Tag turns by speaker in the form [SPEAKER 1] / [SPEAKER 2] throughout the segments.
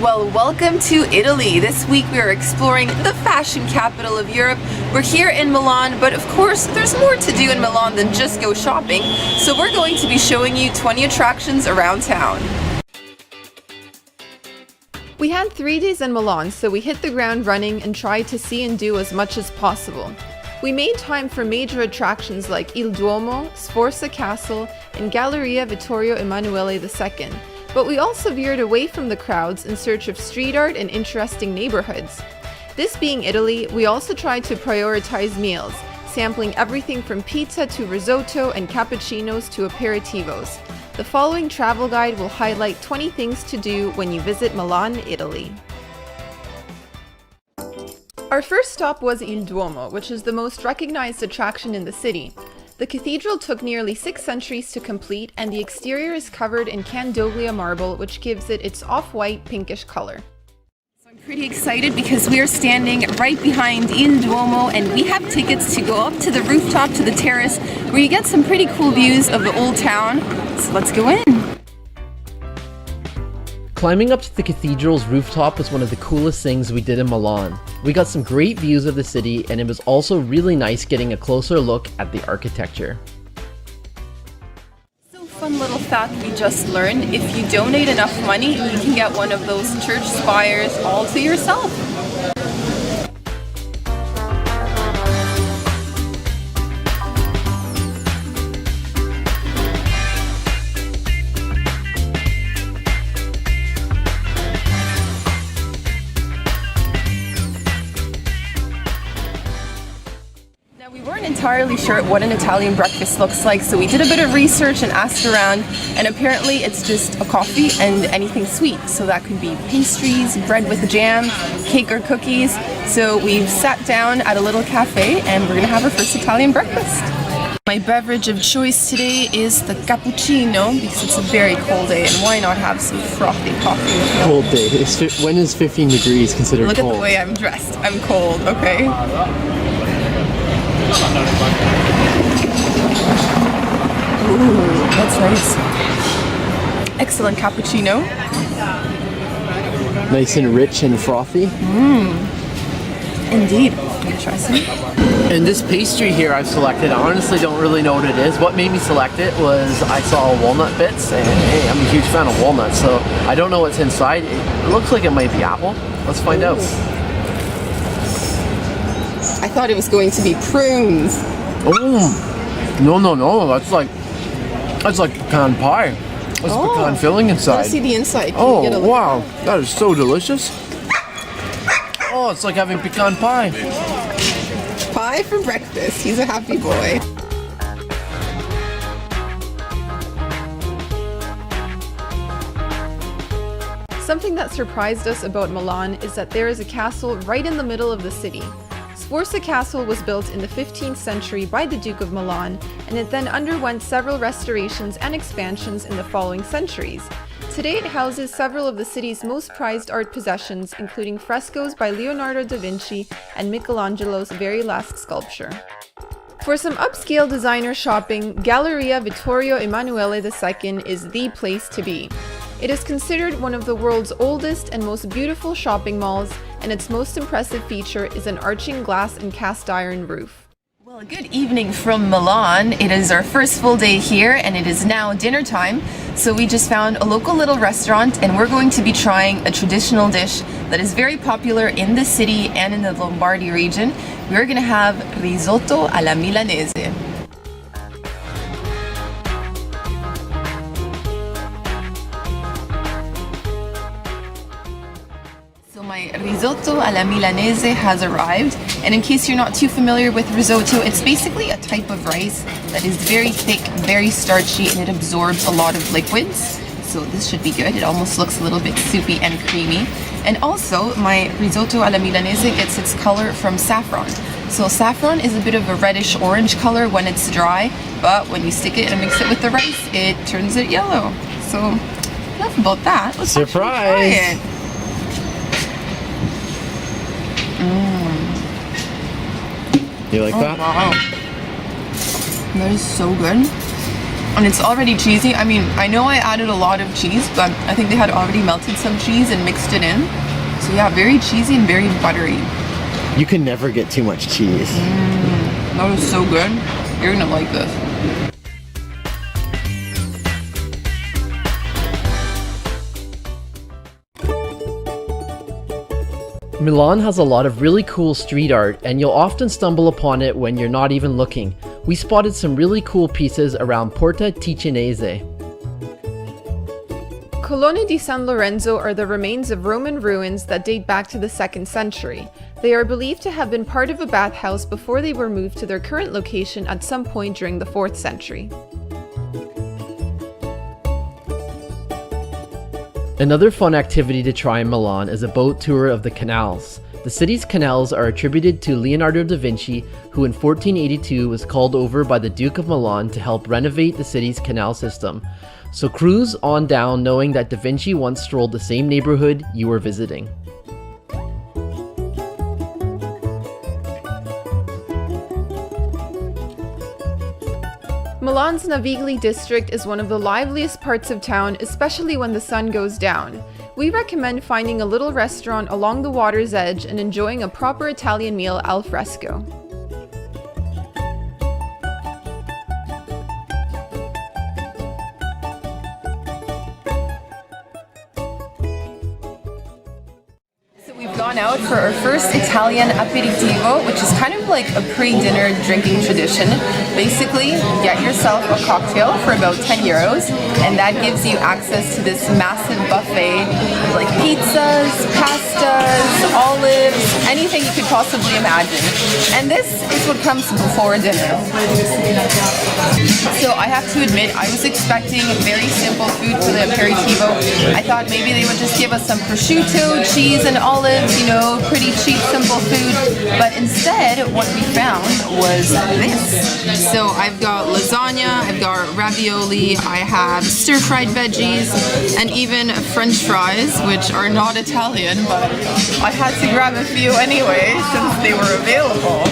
[SPEAKER 1] Well, welcome to Italy. This week we are exploring the fashion capital of Europe. We're here in Milan, but of course there's more to do in Milan than just go shopping. So we're going to be showing you 20 attractions around town. We had 3 days in Milan, so we hit the ground running and tried to see and do as much as possible. We made time for major attractions like Il Duomo, Sforza Castle, and Galleria Vittorio Emanuele II. But we also veered away from the crowds in search of street art and interesting neighborhoods. This being Italy, we also tried to prioritize meals, sampling everything from pizza to risotto and cappuccinos to aperitivos. The following travel guide will highlight 20 things to do when you visit Milan, Italy. Our first stop was Il Duomo, which is the most recognized attraction in the city. The cathedral took nearly 6 centuries to complete, and the exterior is covered in Candoglia marble, which gives it its off-white pinkish color. So I'm pretty excited because we are standing right behind Il Duomo, and we have tickets to go up to the rooftop, to the terrace, where you get some pretty cool views of the old town. So let's go in.
[SPEAKER 2] Climbing up to the cathedral's rooftop was one of the coolest things we did in Milan. We got some great views of the city, and it was also really nice getting a closer look at the architecture.
[SPEAKER 1] So fun little fact we just learned, if you donate enough money, you can get one of those church spires all to yourself. We weren't entirely sure what an Italian breakfast looks like, so we did a bit of research and asked around, and apparently it's just a coffee and anything sweet. So that could be pastries, bread with jam, cake or cookies. So we've sat down at a little cafe and we're gonna have our first Italian breakfast. My beverage of choice today is the cappuccino because it's a very cold day, and why not have some frothy coffee?
[SPEAKER 2] Cold day. When is 15 degrees considered cold?
[SPEAKER 1] Look at the way I'm dressed. I'm cold, okay? Ooh, that's nice. Excellent cappuccino.
[SPEAKER 2] Nice and rich and frothy.
[SPEAKER 1] Indeed. Let me try some.
[SPEAKER 2] And this pastry here I've selected, I honestly don't really know what it is. What made me select it was I saw walnut bits, and hey, I'm a huge fan of walnuts, so I don't know what's inside. It looks like it might be apple. Let's find out.
[SPEAKER 1] I thought it was going to be prunes.
[SPEAKER 2] Oh, no, that's like pecan pie. That's pecan filling inside.
[SPEAKER 1] Let's see the inside. Can you get a
[SPEAKER 2] Oh,
[SPEAKER 1] look?
[SPEAKER 2] wow, that is so delicious. Oh, it's like having pecan pie.
[SPEAKER 1] Pie for breakfast. He's a happy boy. Something that surprised us about Milan is that there is a castle right in the middle of the city. Sforza Castle was built in the 15th century by the Duke of Milan, and it then underwent several restorations and expansions in the following centuries. Today it houses several of the city's most prized art possessions, including frescoes by Leonardo da Vinci and Michelangelo's very last sculpture. For some upscale designer shopping, Galleria Vittorio Emanuele II is the place to be. It is considered one of the world's oldest and most beautiful shopping malls, and its most impressive feature is an arching glass and cast iron roof. Well, good evening from Milan. It is our first full day here, and it is now dinner time. So we just found a local little restaurant, and we're going to be trying a traditional dish that is very popular in the city and in the Lombardy region. We're going to have risotto alla milanese. My risotto alla milanese has arrived, and in case you're not too familiar with risotto, it's basically a type of rice that is very thick, very starchy, and it absorbs a lot of liquids. So this should be good. It almost looks a little bit soupy and creamy. And also, my risotto alla milanese gets its color from saffron. So saffron is a bit of a reddish orange color when it's dry, but when you stick it and mix it with the rice, it turns it yellow. So enough about that. Let's
[SPEAKER 2] surprise!
[SPEAKER 1] Try it.
[SPEAKER 2] You like that?
[SPEAKER 1] Wow. That is so good.
[SPEAKER 3] And it's already cheesy. I mean, I know I added a lot of cheese, but I think they had already melted some cheese and mixed it in. So yeah, very cheesy and very buttery.
[SPEAKER 2] You can never get too much cheese.
[SPEAKER 3] That was so good. You're gonna like this.
[SPEAKER 2] Milan has a lot of really cool street art, and you'll often stumble upon it when you're not even looking. We spotted some really cool pieces around Porta Ticinese.
[SPEAKER 1] Colonne di San Lorenzo are the remains of Roman ruins that date back to the 2nd century. They are believed to have been part of a bathhouse before they were moved to their current location at some point during the 4th century.
[SPEAKER 2] Another fun activity to try in Milan is a boat tour of the canals. The city's canals are attributed to Leonardo da Vinci, who in 1482 was called over by the Duke of Milan to help renovate the city's canal system. So cruise on down knowing that da Vinci once strolled the same neighborhood you were visiting.
[SPEAKER 1] Milan's Navigli district is one of the liveliest parts of town, especially when the sun goes down. We recommend finding a little restaurant along the water's edge and enjoying a proper Italian meal al fresco. Gone out for our first Italian aperitivo, which is kind of like a pre-dinner drinking tradition. Basically, get yourself a cocktail for about 10 euros, and that gives you access to this massive buffet like pizzas, pastas, olives, anything you could possibly imagine. And this is what comes before dinner. So I have to admit, I was expecting very simple food for the aperitivo. I thought maybe they would just give us some prosciutto, cheese, and olives, you know, pretty cheap, simple food. But instead, what we found was this. So I've got lasagna, I've got ravioli, I have stir-fried veggies, and even French fries, which are not Italian, but I had to grab a few anyway since they were available.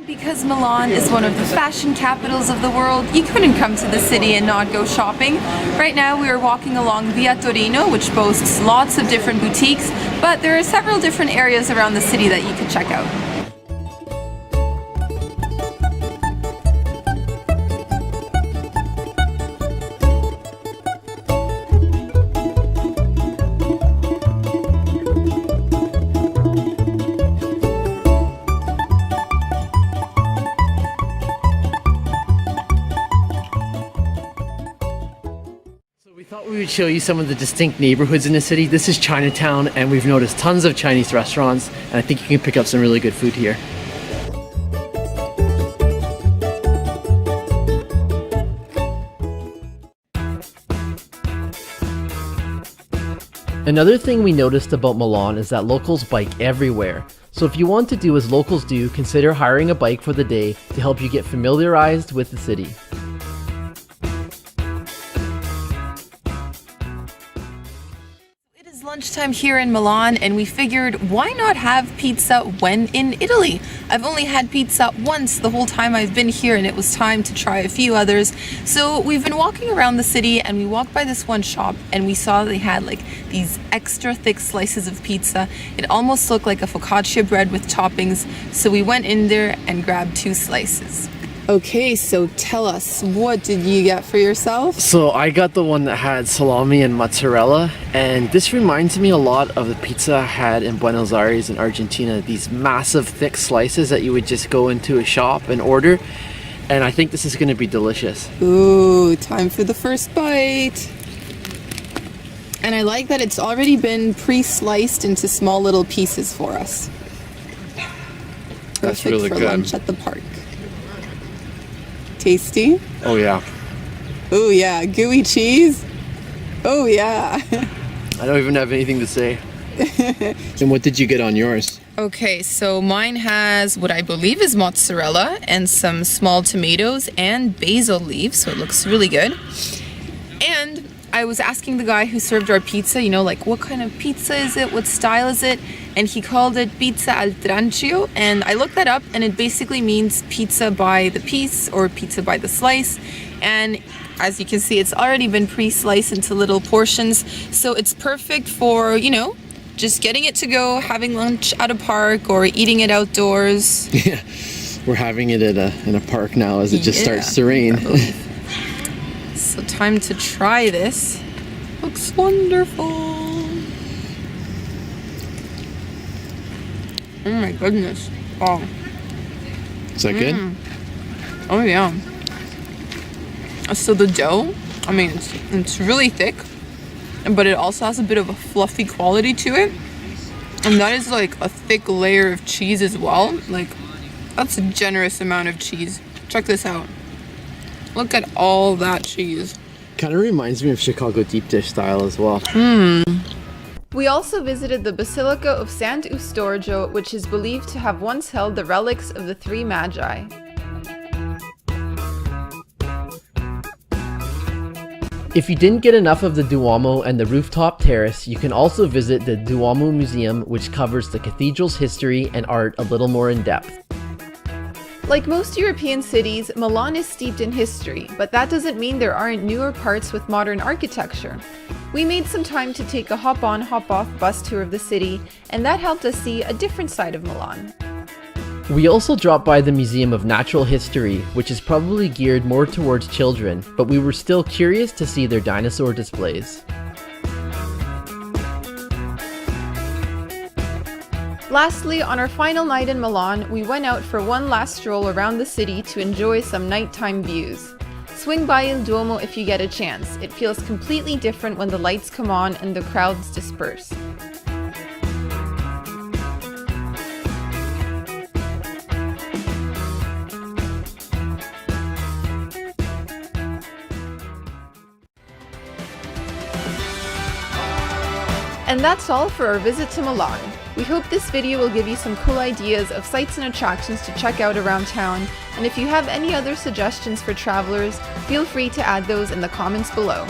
[SPEAKER 1] Because Milan is one of the fashion capitals of the world, you couldn't come to the city and not go shopping. Right now we are walking along Via Torino, which boasts lots of different boutiques, but there are several different areas around the city that you could check out.
[SPEAKER 2] We thought we would show you some of the distinct neighborhoods in the city. This is Chinatown, and we've noticed tons of Chinese restaurants, and I think you can pick up some really good food here. Another thing we noticed about Milan is that locals bike everywhere. So if you want to do as locals do, consider hiring a bike for the day to help you get familiarized with the city. Lunchtime here in Milan, and we figured why not have pizza when in Italy? I've only had pizza once the whole time I've been here, and it was time to try a few others. So we've been walking around the city, and we walked by this one shop, and we saw they had like these extra thick slices of pizza. It almost looked like a focaccia bread with toppings, so we went in there and grabbed 2 slices. Okay, so tell us, what did you get for yourself? So I got the one that had salami and mozzarella, and this reminds me a lot of the pizza I had in Buenos Aires in Argentina. These massive thick slices that you would just go into a shop and order, and I think this is going to be delicious.
[SPEAKER 3] Ooh, time for the first bite. And I like that it's already been pre-sliced into small little pieces for us.
[SPEAKER 2] That's really
[SPEAKER 3] for
[SPEAKER 2] good.
[SPEAKER 3] Lunch at the park. Tasty?
[SPEAKER 2] Oh yeah.
[SPEAKER 3] Oh yeah, gooey cheese? Oh yeah.
[SPEAKER 2] I don't even have anything to say. And what did you get on yours?
[SPEAKER 3] Okay, so mine has what I believe is mozzarella and some small tomatoes and basil leaves, so it looks really good. And I was asking the guy who served our pizza, you know, like what kind of pizza is it? What style is it? And he called it pizza al trancio. And I looked that up and it basically means pizza by the piece or pizza by the slice. And as you can see, it's already been pre-sliced into little portions. So it's perfect for, you know, just getting it to go, having lunch at a park or eating it outdoors.
[SPEAKER 2] Yeah, we're having it in a park now as it just starts to rain.
[SPEAKER 3] So time to try this. Looks wonderful. Oh my goodness. Oh.
[SPEAKER 2] Is that good?
[SPEAKER 3] Oh yeah. So the dough, I mean, it's really thick, but it also has a bit of a fluffy quality to it. And that is like a thick layer of cheese as well. Like, that's a generous amount of cheese. Check this out. Look at all that cheese.
[SPEAKER 2] Kind of reminds me of Chicago deep dish style as well.
[SPEAKER 1] We also visited the Basilica of Sant'Eustorgio, which is believed to have once held the relics of the three magi.
[SPEAKER 2] If you didn't get enough of the Duomo and the rooftop terrace, you can also visit the Duomo Museum, which covers the cathedral's history and art a little more in depth.
[SPEAKER 1] Like most European cities, Milan is steeped in history, but that doesn't mean there aren't newer parts with modern architecture. We made some time to take a hop-on, hop-off bus tour of the city, and that helped us see a different side of Milan.
[SPEAKER 2] We also dropped by the Museum of Natural History, which is probably geared more towards children, but we were still curious to see their dinosaur displays.
[SPEAKER 1] Lastly, on our final night in Milan, we went out for one last stroll around the city to enjoy some nighttime views. Swing by Il Duomo if you get a chance. It feels completely different when the lights come on and the crowds disperse. And that's all for our visit to Milan. We hope this video will give you some cool ideas of sights and attractions to check out around town, and if you have any other suggestions for travelers, feel free to add those in the comments below.